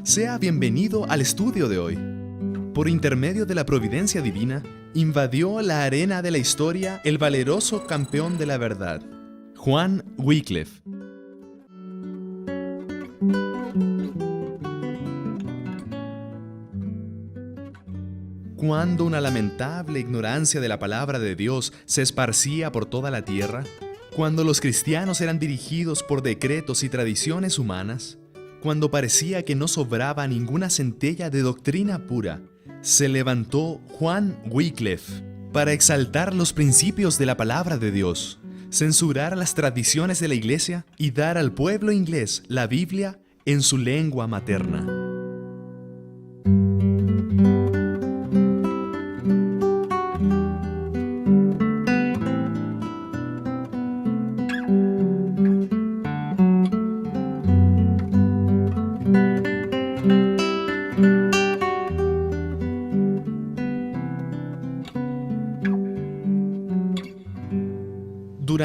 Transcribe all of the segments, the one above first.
Sea bienvenido al estudio de hoy. Por intermedio de la providencia divina, invadió la arena de la historia el valeroso campeón de la verdad, Juan Wycliffe. Cuando una lamentable ignorancia de la palabra de Dios se esparcía por toda la tierra, cuando los cristianos eran dirigidos por decretos y tradiciones humanas, cuando parecía que no sobraba ninguna centella de doctrina pura, se levantó Juan Wycliffe para exaltar los principios de la palabra de Dios, censurar las tradiciones de la Iglesia y dar al pueblo inglés la Biblia en su lengua materna.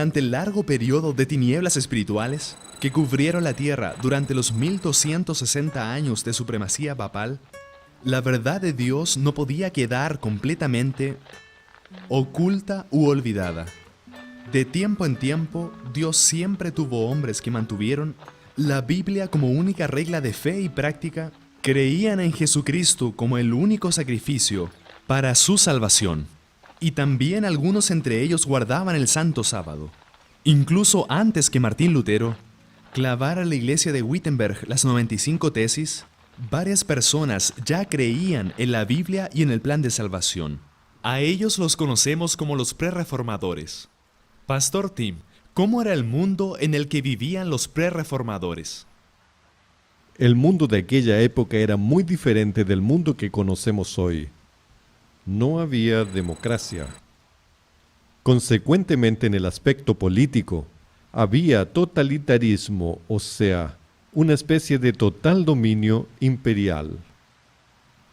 Durante el largo periodo de tinieblas espirituales que cubrieron la tierra durante los 1260 años de supremacía papal, la verdad de Dios no podía quedar completamente oculta u olvidada. De tiempo en tiempo, Dios siempre tuvo hombres que mantuvieron la Biblia como única regla de fe y práctica, creían en Jesucristo como el único sacrificio para su salvación. Y también algunos entre ellos guardaban el Santo Sábado. Incluso antes que Martín Lutero clavara la iglesia de Wittenberg las 95 tesis, varias personas ya creían en la Biblia y en el plan de salvación. A ellos los conocemos como los prerreformadores. Pastor Tim, ¿cómo era el mundo en el que vivían los prerreformadores? El mundo de aquella época era muy diferente del mundo que conocemos hoy. No había democracia. Consecuentemente, en el aspecto político, había totalitarismo, o sea, una especie de total dominio imperial.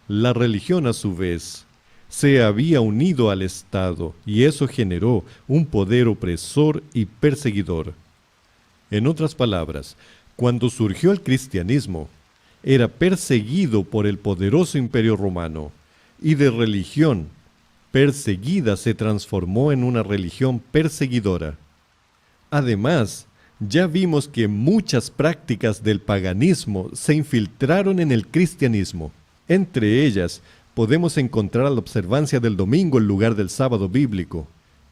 La religión, a su vez, se había unido al Estado y eso generó un poder opresor y perseguidor. En otras palabras, cuando surgió el cristianismo, era perseguido por el poderoso imperio romano, y de religión perseguida se transformó en una religión perseguidora. Además, ya vimos que muchas prácticas del paganismo se infiltraron en el cristianismo. Entre ellas, podemos encontrar la observancia del domingo en lugar del sábado bíblico.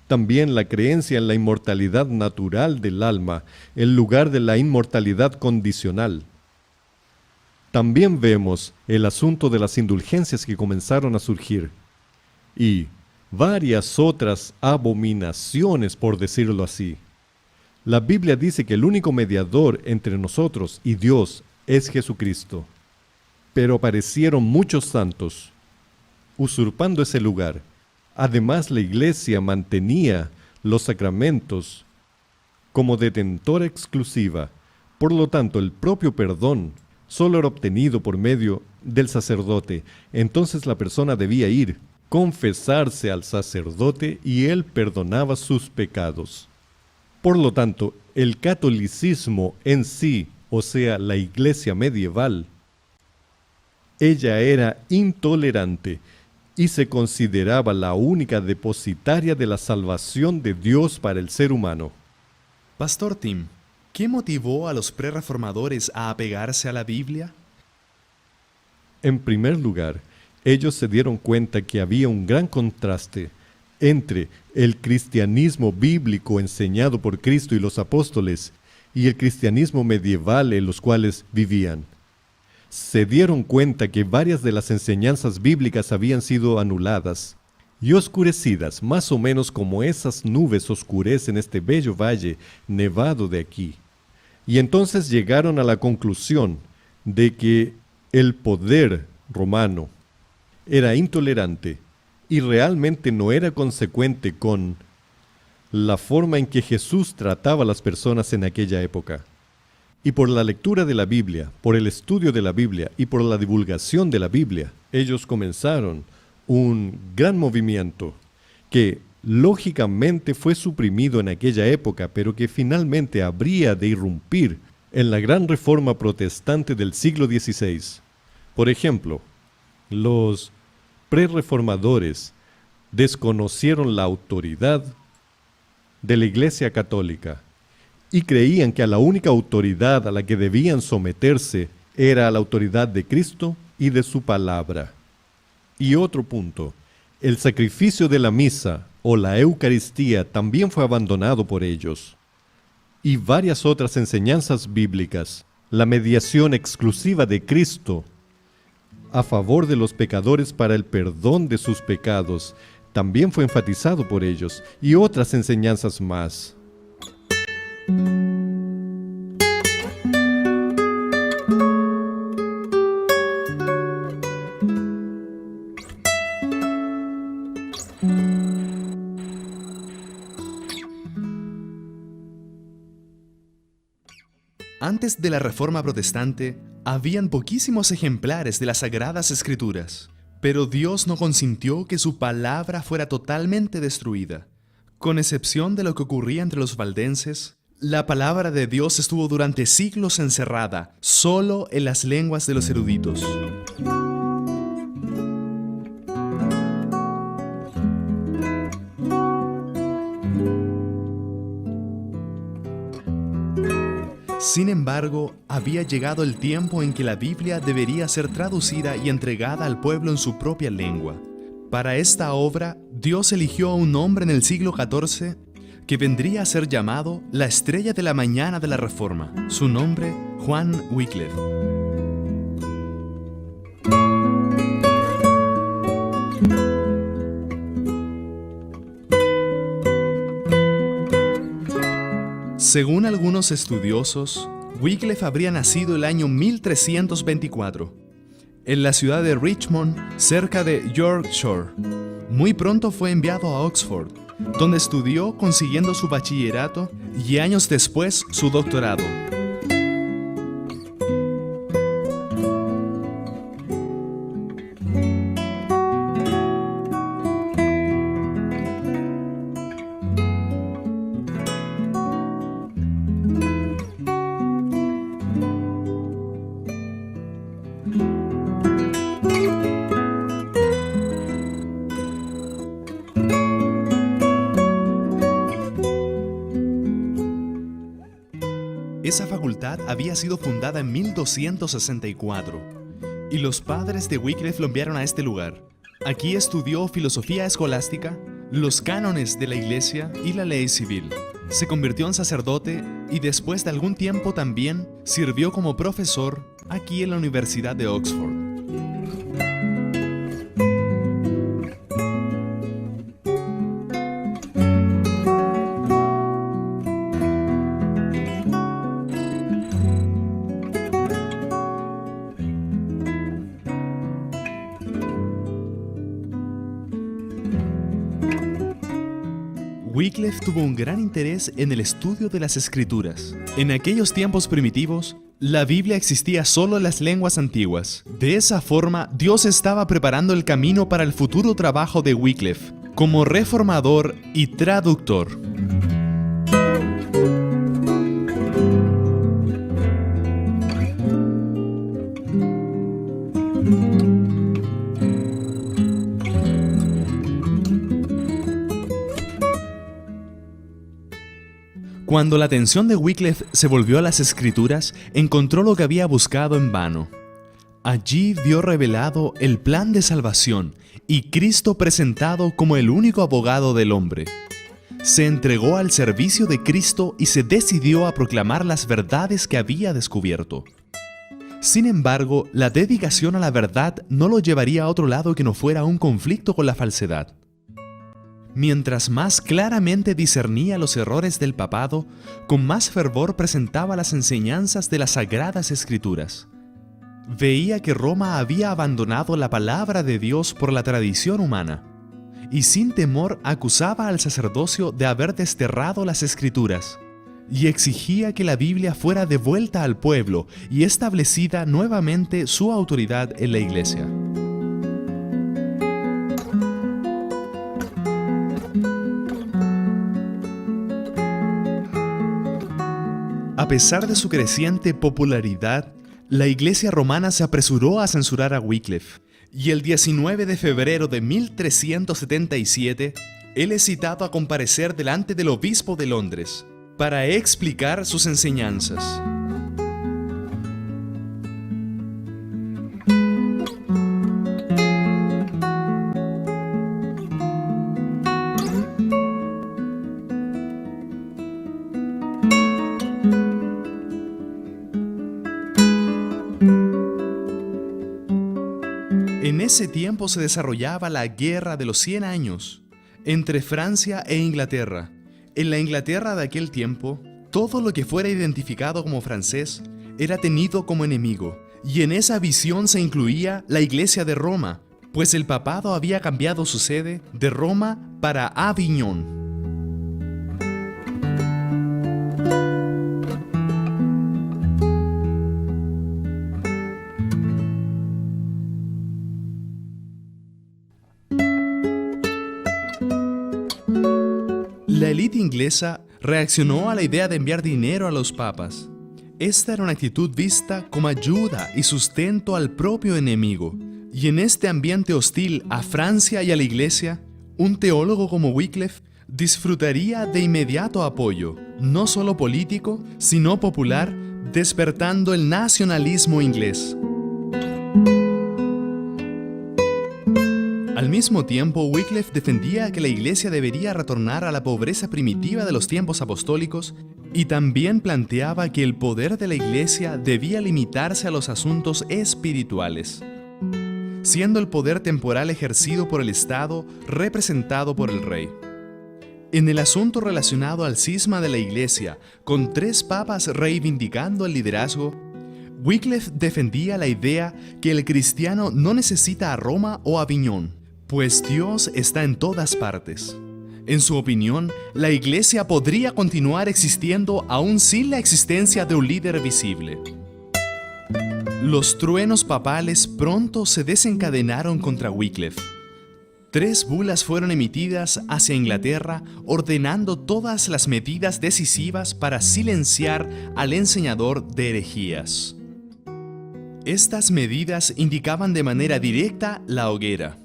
También la creencia en la inmortalidad natural del alma en lugar de la inmortalidad condicional. También vemos el asunto de las indulgencias que comenzaron a surgir y varias otras abominaciones, por decirlo así. La Biblia dice que el único mediador entre nosotros y Dios es Jesucristo. Pero aparecieron muchos santos, usurpando ese lugar. Además, la Iglesia mantenía los sacramentos como detentora exclusiva. Por lo tanto, el propio perdón solo era obtenido por medio del sacerdote. Entonces la persona debía ir, confesarse al sacerdote y él perdonaba sus pecados. Por lo tanto, el catolicismo en sí, o sea, la iglesia medieval, ella era intolerante y se consideraba la única depositaria de la salvación de Dios para el ser humano. Pastor Tim, ¿qué motivó a los prerreformadores a apegarse a la Biblia? En primer lugar, ellos se dieron cuenta que había un gran contraste entre el cristianismo bíblico enseñado por Cristo y los apóstoles y el cristianismo medieval en los cuales vivían. Se dieron cuenta que varias de las enseñanzas bíblicas habían sido anuladas y oscurecidas, más o menos como esas nubes oscurecen este bello valle nevado de aquí. Y entonces llegaron a la conclusión de que el poder romano era intolerante y realmente no era consecuente con la forma en que Jesús trataba a las personas en aquella época. Y por la lectura de la Biblia, por el estudio de la Biblia y por la divulgación de la Biblia, ellos comenzaron un gran movimiento que lógicamente fue suprimido en aquella época, pero que finalmente habría de irrumpir en la gran reforma protestante del siglo XVI. Por ejemplo, los prerreformadores desconocieron la autoridad de la Iglesia Católica y creían que a la única autoridad a la que debían someterse era a la autoridad de Cristo y de su palabra. Y otro punto, el sacrificio de la misa o la Eucaristía también fue abandonado por ellos. Y varias otras enseñanzas bíblicas, la mediación exclusiva de Cristo a favor de los pecadores para el perdón de sus pecados, también fue enfatizado por ellos, y otras enseñanzas más. Antes de la Reforma Protestante, habían poquísimos ejemplares de las Sagradas Escrituras, pero Dios no consintió que su palabra fuera totalmente destruida. Con excepción de lo que ocurría entre los valdenses, la palabra de Dios estuvo durante siglos encerrada, solo en las lenguas de los eruditos. Sin embargo, había llegado el tiempo en que la Biblia debería ser traducida y entregada al pueblo en su propia lengua. Para esta obra, Dios eligió a un hombre en el siglo XIV que vendría a ser llamado la estrella de la mañana de la Reforma. Su nombre, Juan Wycliffe. Según algunos estudiosos, Wycliffe habría nacido el año 1324, en la ciudad de Richmond, cerca de Yorkshire. Muy pronto fue enviado a Oxford, donde estudió consiguiendo su bachillerato y años después su doctorado. Esa facultad había sido fundada en 1264, y los padres de Wycliffe lo enviaron a este lugar. Aquí estudió filosofía escolástica, los cánones de la Iglesia y la ley civil. Se convirtió en sacerdote y después de algún tiempo también sirvió como profesor aquí en la Universidad de Oxford. Wycliffe tuvo un gran interés en el estudio de las Escrituras. En aquellos tiempos primitivos, la Biblia existía solo en las lenguas antiguas. De esa forma, Dios estaba preparando el camino para el futuro trabajo de Wycliffe como reformador y traductor. Cuando la atención de Wycliffe se volvió a las Escrituras, encontró lo que había buscado en vano. Allí vio revelado el plan de salvación y Cristo presentado como el único abogado del hombre. Se entregó al servicio de Cristo y se decidió a proclamar las verdades que había descubierto. Sin embargo, la dedicación a la verdad no lo llevaría a otro lado que no fuera un conflicto con la falsedad. Mientras más claramente discernía los errores del papado, con más fervor presentaba las enseñanzas de las Sagradas Escrituras. Veía que Roma había abandonado la palabra de Dios por la tradición humana, y sin temor acusaba al sacerdocio de haber desterrado las Escrituras, y exigía que la Biblia fuera devuelta al pueblo y establecida nuevamente su autoridad en la Iglesia. A pesar de su creciente popularidad, La Iglesia romana se apresuró a censurar a Wycliffe, y el 19 de febrero de 1377, él es citado a comparecer delante del obispo de Londres para explicar sus enseñanzas. En ese tiempo se desarrollaba la Guerra de los 100 años entre Francia e Inglaterra. En la Inglaterra de aquel tiempo, todo lo que fuera identificado como francés era tenido como enemigo, y en esa visión se incluía la Iglesia de Roma, pues el papado había cambiado su sede de Roma para Aviñón. La élite inglesa reaccionó a la idea de enviar dinero a los papas. Esta era una actitud vista como ayuda y sustento al propio enemigo. Y en este ambiente hostil a Francia y a la Iglesia, un teólogo como Wycliffe disfrutaría de inmediato apoyo, no solo político, sino popular, despertando el nacionalismo inglés. Al mismo tiempo, Wycliffe defendía que la Iglesia debería retornar a la pobreza primitiva de los tiempos apostólicos y también planteaba que el poder de la Iglesia debía limitarse a los asuntos espirituales, siendo el poder temporal ejercido por el Estado representado por el rey. En el asunto relacionado al cisma de la Iglesia, con 3 papas reivindicando el liderazgo, Wycliffe defendía la idea que el cristiano no necesita a Roma o Aviñón, pues Dios está en todas partes. En su opinión, la Iglesia podría continuar existiendo aún sin la existencia de un líder visible. Los truenos papales pronto se desencadenaron contra Wycliffe. 3 bulas fueron emitidas hacia Inglaterra ordenando todas las medidas decisivas para silenciar al enseñador de herejías. Estas medidas indicaban de manera directa la hoguera.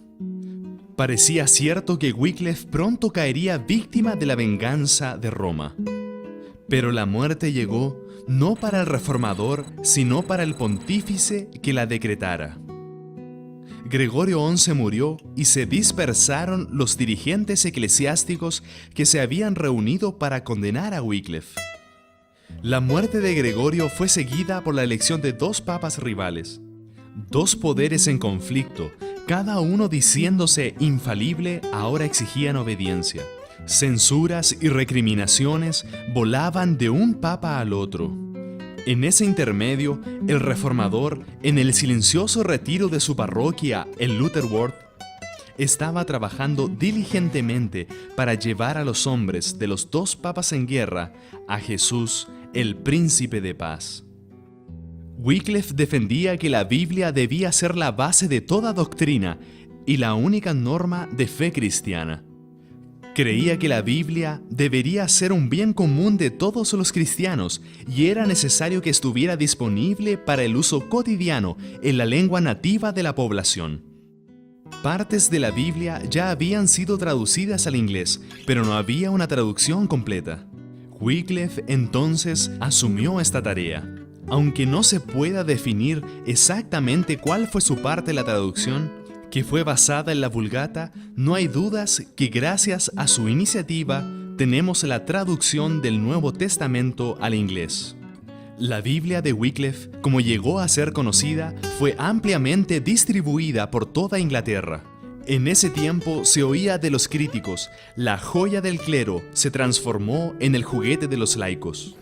Parecía cierto que Wycliffe pronto caería víctima de la venganza de Roma. Pero la muerte llegó no para el reformador, sino para el pontífice que la decretara. Gregorio XI murió y se dispersaron los dirigentes eclesiásticos que se habían reunido para condenar a Wycliffe. La muerte de Gregorio fue seguida por la elección de 2 papas rivales, 2 poderes en conflicto, cada uno diciéndose infalible, ahora exigían obediencia. Censuras y recriminaciones volaban de un papa al otro. En ese intermedio, el reformador, en el silencioso retiro de su parroquia en Lutterworth, estaba trabajando diligentemente para llevar a los hombres de los 2 papas en guerra a Jesús, el príncipe de paz. Wycliffe defendía que la Biblia debía ser la base de toda doctrina y la única norma de fe cristiana. Creía que la Biblia debería ser un bien común de todos los cristianos y era necesario que estuviera disponible para el uso cotidiano en la lengua nativa de la población. Partes de la Biblia ya habían sido traducidas al inglés, pero no había una traducción completa. Wycliffe entonces asumió esta tarea. Aunque no se pueda definir exactamente cuál fue su parte de la traducción, que fue basada en la Vulgata, no hay dudas que gracias a su iniciativa tenemos la traducción del Nuevo Testamento al inglés. La Biblia de Wycliffe, como llegó a ser conocida, fue ampliamente distribuida por toda Inglaterra. En ese tiempo se oía de los críticos, la joya del clero se transformó en el juguete de los laicos.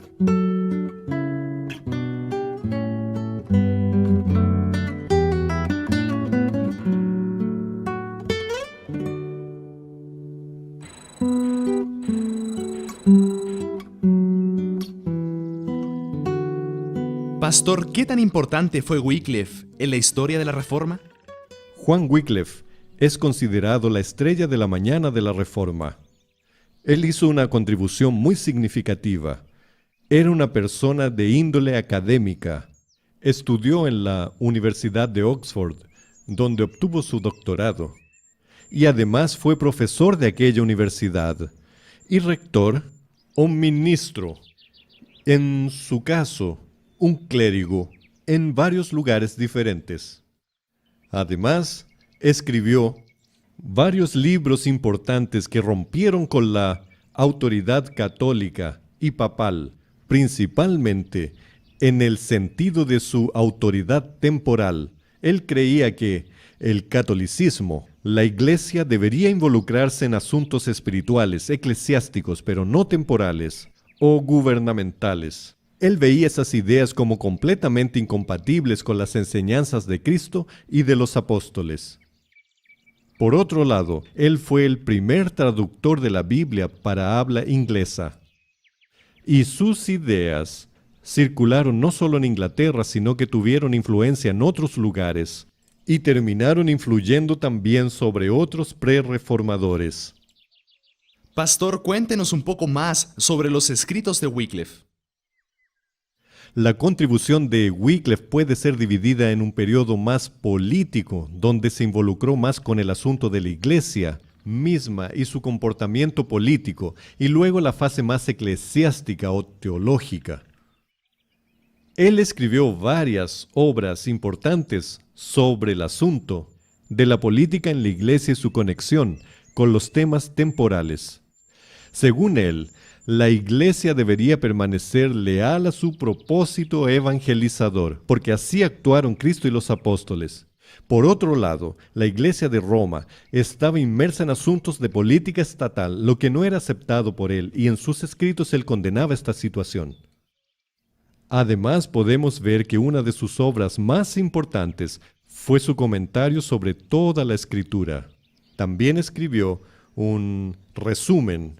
Pastor, ¿qué tan importante fue Wycliffe en la historia de la Reforma? Juan Wycliffe es considerado la estrella de la mañana de la Reforma. Él hizo una contribución muy significativa. Era una persona de índole académica. Estudió en la Universidad de Oxford, donde obtuvo su doctorado, y además fue profesor de aquella universidad, y rector o ministro, en su caso, un clérigo, en varios lugares diferentes. Además, escribió varios libros importantes que rompieron con la autoridad católica y papal, principalmente en el sentido de su autoridad temporal. Él creía que el catolicismo, la Iglesia, debería involucrarse en asuntos espirituales, eclesiásticos, pero no temporales o gubernamentales. Él veía esas ideas como completamente incompatibles con las enseñanzas de Cristo y de los apóstoles. Por otro lado, él fue el primer traductor de la Biblia para habla inglesa. Y sus ideas circularon no solo en Inglaterra, sino que tuvieron influencia en otros lugares y terminaron influyendo también sobre otros prerreformadores. Pastor, cuéntenos un poco más sobre los escritos de Wycliffe. La contribución de Wycliffe puede ser dividida en un periodo más político, donde se involucró más con el asunto de la Iglesia misma y su comportamiento político, y luego la fase más eclesiástica o teológica. Él escribió varias obras importantes sobre el asunto de la política en la Iglesia y su conexión con los temas temporales. Según él, la Iglesia debería permanecer leal a su propósito evangelizador, porque así actuaron Cristo y los apóstoles. Por otro lado, la Iglesia de Roma estaba inmersa en asuntos de política estatal, lo que no era aceptado por él, y en sus escritos él condenaba esta situación. Además, podemos ver que una de sus obras más importantes fue su comentario sobre toda la Escritura. También escribió un resumen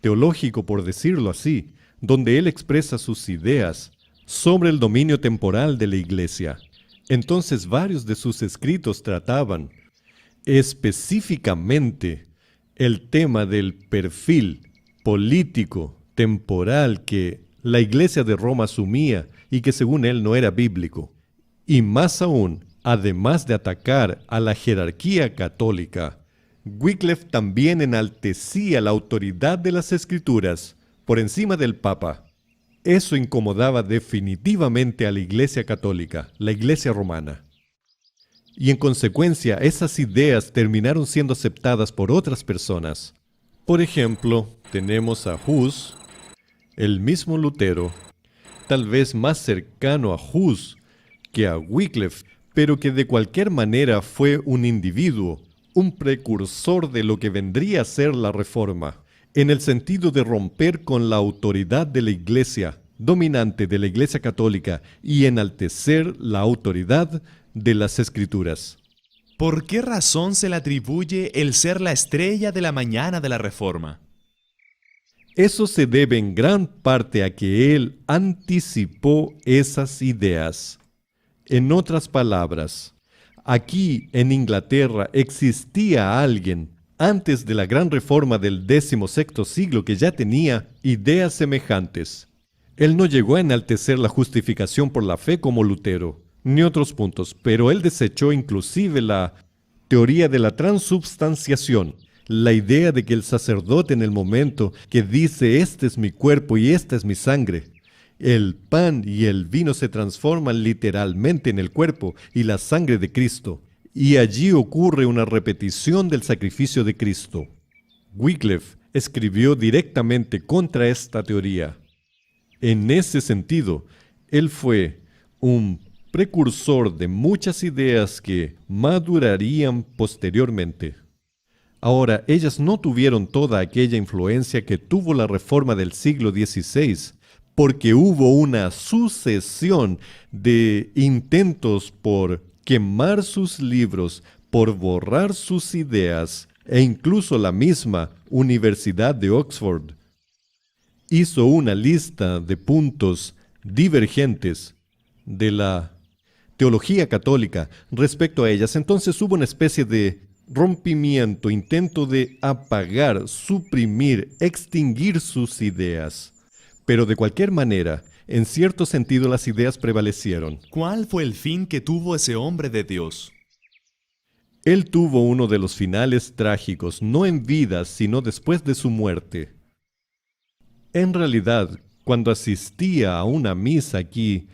teológico, por decirlo así, donde él expresa sus ideas sobre el dominio temporal de la Iglesia. Entonces, varios de sus escritos trataban específicamente el tema del perfil político temporal que la Iglesia de Roma asumía y que según él no era bíblico. Y más aún, además de atacar a la jerarquía católica, Wycliffe también enaltecía la autoridad de las Escrituras por encima del Papa. Eso incomodaba definitivamente a la Iglesia católica, la Iglesia romana. Y en consecuencia, esas ideas terminaron siendo aceptadas por otras personas. Por ejemplo, tenemos a Hus, el mismo Lutero, tal vez más cercano a Hus que a Wycliffe, pero que de cualquier manera fue un individuo, un precursor de lo que vendría a ser la Reforma, en el sentido de romper con la autoridad de la Iglesia, dominante de la Iglesia católica, y enaltecer la autoridad de las Escrituras. ¿Por qué razón se le atribuye el ser la estrella de la mañana de la Reforma? Eso se debe en gran parte a que él anticipó esas ideas. En otras palabras, aquí en Inglaterra existía alguien antes de la gran reforma del XVI siglo que ya tenía ideas semejantes. Él no llegó a enaltecer la justificación por la fe como Lutero, ni otros puntos, pero él desechó inclusive la teoría de la transubstanciación, la idea de que el sacerdote en el momento que dice «este es mi cuerpo y esta es mi sangre», el pan y el vino se transforman literalmente en el cuerpo y la sangre de Cristo, y allí ocurre una repetición del sacrificio de Cristo. Wycliffe escribió directamente contra esta teoría. En ese sentido, él fue un precursor de muchas ideas que madurarían posteriormente. Ahora, ellas no tuvieron toda aquella influencia que tuvo la Reforma del siglo XVI, porque hubo una sucesión de intentos por quemar sus libros, por borrar sus ideas, e incluso la misma Universidad de Oxford hizo una lista de puntos divergentes de la teología católica respecto a ellas. Entonces hubo una especie de rompimiento, intento de apagar, suprimir, extinguir sus ideas. Pero de cualquier manera, en cierto sentido las ideas prevalecieron. ¿Cuál fue el fin que tuvo ese hombre de Dios? Él tuvo uno de los finales trágicos, no en vida, sino después de su muerte. En realidad, cuando asistía a una misa aquí,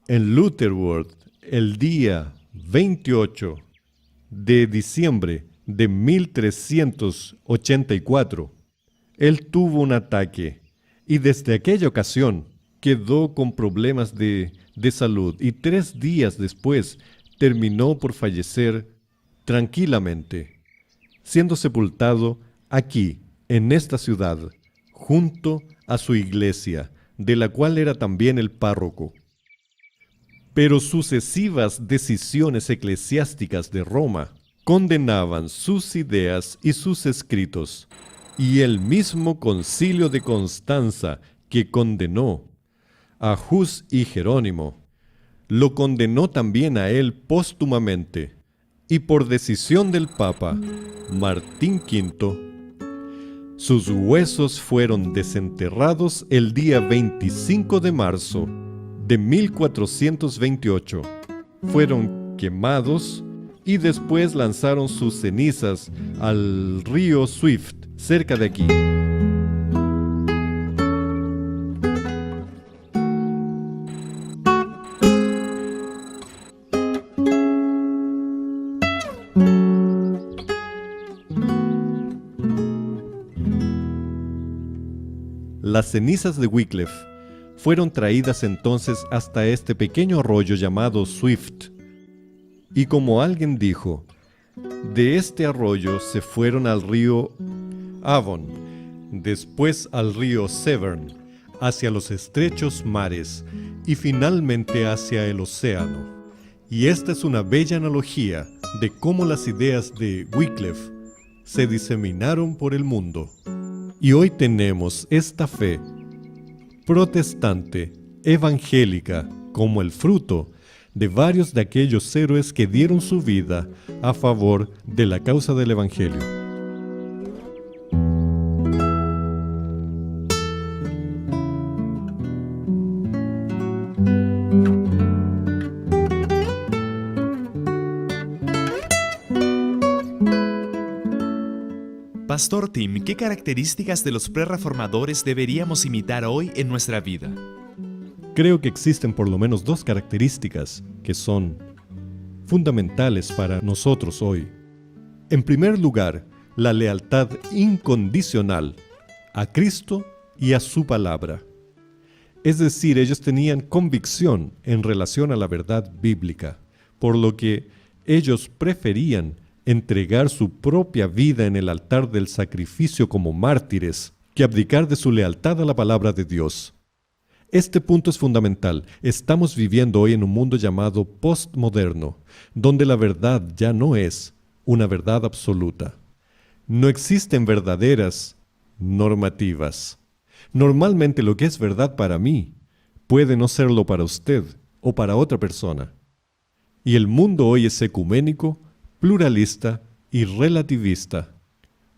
en Lutherworth, el día 28 de diciembre de 1384, él tuvo un ataque y desde aquella ocasión quedó con problemas de salud y 3 días después terminó por fallecer tranquilamente, siendo sepultado aquí, en esta ciudad, junto a su iglesia, de la cual era también el párroco. Pero sucesivas decisiones eclesiásticas de Roma condenaban sus ideas y sus escritos, y el mismo Concilio de Constanza, que condenó a Hus y Jerónimo, lo condenó también a él póstumamente, y por decisión del Papa Martín V, sus huesos fueron desenterrados el día 25 de marzo de 1428. Fueron quemados y después lanzaron sus cenizas al río Swift, cerca de aquí. Las cenizas de Wycliffe fueron traídas entonces hasta este pequeño arroyo llamado Swift. Y como alguien dijo, de este arroyo se fueron al río Avon, después al río Severn, hacia los estrechos mares y finalmente hacia el océano. Y esta es una bella analogía de cómo las ideas de Wycliffe se diseminaron por el mundo. Y hoy tenemos esta fe protestante, evangélica, como el fruto de varios de aquellos héroes que dieron su vida a favor de la causa del Evangelio. Pastor Tim, ¿qué características de los prerreformadores deberíamos imitar hoy en nuestra vida? Creo que existen por lo menos 2 características que son fundamentales para nosotros hoy. En primer lugar, la lealtad incondicional a Cristo y a su palabra. Es decir, ellos tenían convicción en relación a la verdad bíblica, por lo que ellos preferían entregar su propia vida en el altar del sacrificio como mártires que abdicar de su lealtad a la palabra de Dios. Este punto es fundamental. Estamos viviendo hoy en un mundo llamado postmoderno, donde la verdad ya no es una verdad absoluta. No existen verdaderas normativas. Normalmente lo que es verdad para mí puede no serlo para usted o para otra persona. Y el mundo hoy es ecuménico, pluralista y relativista.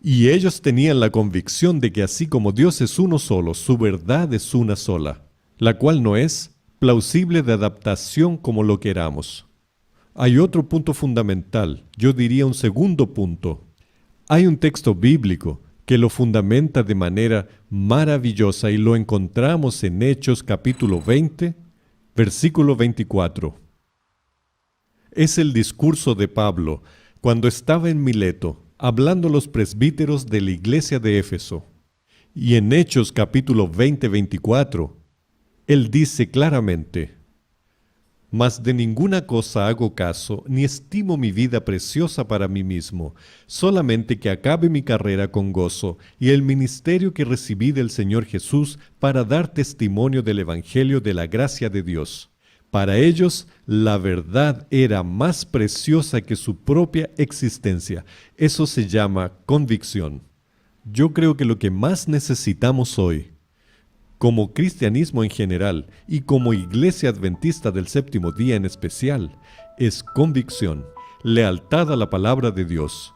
Y ellos tenían la convicción de que así como Dios es uno solo, su verdad es una sola, la cual no es plausible de adaptación como lo queramos. Hay otro punto fundamental, yo diría un segundo punto. Hay un texto bíblico que lo fundamenta de manera maravillosa y lo encontramos en Hechos capítulo 20, versículo 24. Es el discurso de Pablo cuando estaba en Mileto, hablando a los presbíteros de la iglesia de Éfeso. Y en Hechos capítulo 20, 24, él dice claramente: «Mas de ninguna cosa hago caso, ni estimo mi vida preciosa para mí mismo, solamente que acabe mi carrera con gozo y el ministerio que recibí del Señor Jesús para dar testimonio del Evangelio de la gracia de Dios». Para ellos, la verdad era más preciosa que su propia existencia. Eso se llama convicción. Yo creo que lo que más necesitamos hoy, como cristianismo en general y como Iglesia Adventista del Séptimo Día en especial, es convicción, lealtad a la palabra de Dios,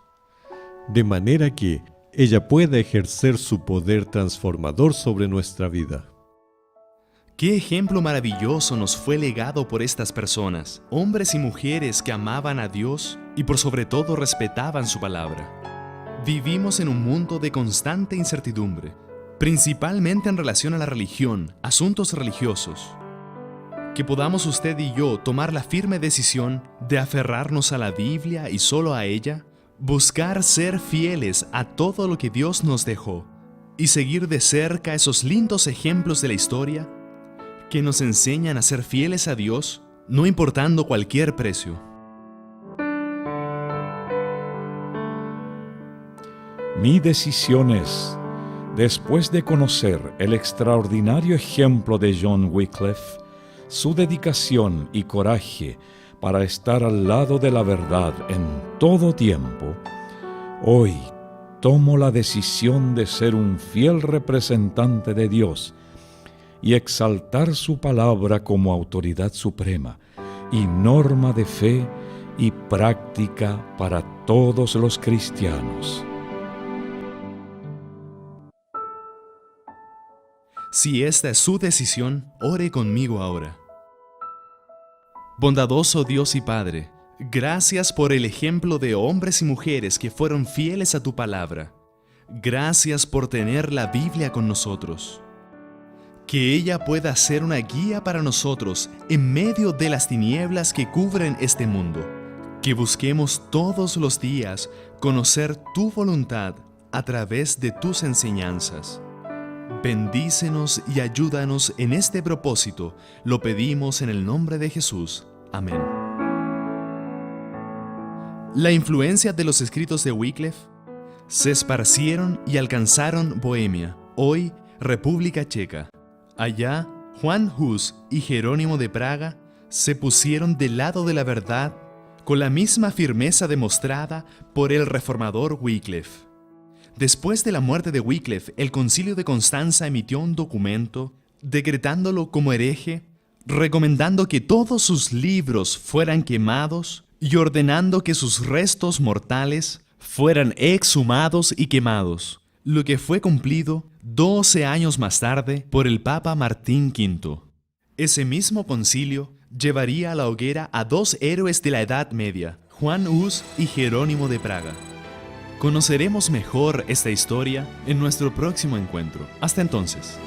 de manera que ella pueda ejercer su poder transformador sobre nuestra vida. Qué ejemplo maravilloso nos fue legado por estas personas, hombres y mujeres que amaban a Dios y por sobre todo respetaban su palabra. Vivimos en un mundo de constante incertidumbre, principalmente en relación a la religión, asuntos religiosos. Que podamos usted y yo tomar la firme decisión de aferrarnos a la Biblia y solo a ella, buscar ser fieles a todo lo que Dios nos dejó y seguir de cerca esos lindos ejemplos de la historia que nos enseñan a ser fieles a Dios, no importando cualquier precio. Mi decisión es, después de conocer el extraordinario ejemplo de John Wycliffe, su dedicación y coraje para estar al lado de la verdad en todo tiempo, hoy tomo la decisión de ser un fiel representante de Dios y exaltar su palabra como autoridad suprema y norma de fe y práctica para todos los cristianos. Si esta es su decisión, ore conmigo ahora. Bondadoso Dios y Padre, gracias por el ejemplo de hombres y mujeres que fueron fieles a tu palabra. Gracias por tener la Biblia con nosotros. Que ella pueda ser una guía para nosotros en medio de las tinieblas que cubren este mundo. Que busquemos todos los días conocer tu voluntad a través de tus enseñanzas. Bendícenos y ayúdanos en este propósito, lo pedimos en el nombre de Jesús. Amén. La influencia de los escritos de Wycliffe se esparcieron y alcanzaron Bohemia, hoy República Checa. Allá, Juan Hus y Jerónimo de Praga se pusieron del lado de la verdad con la misma firmeza demostrada por el reformador Wycliffe. Después de la muerte de Wycliffe, el Concilio de Constanza emitió un documento decretándolo como hereje, recomendando que todos sus libros fueran quemados y ordenando que sus restos mortales fueran exhumados y quemados, lo que fue cumplido 12 años más tarde por el Papa Martín V. Ese mismo concilio llevaría a la hoguera a dos héroes de la Edad Media, Juan Hus y Jerónimo de Praga. Conoceremos mejor esta historia en nuestro próximo encuentro. Hasta entonces.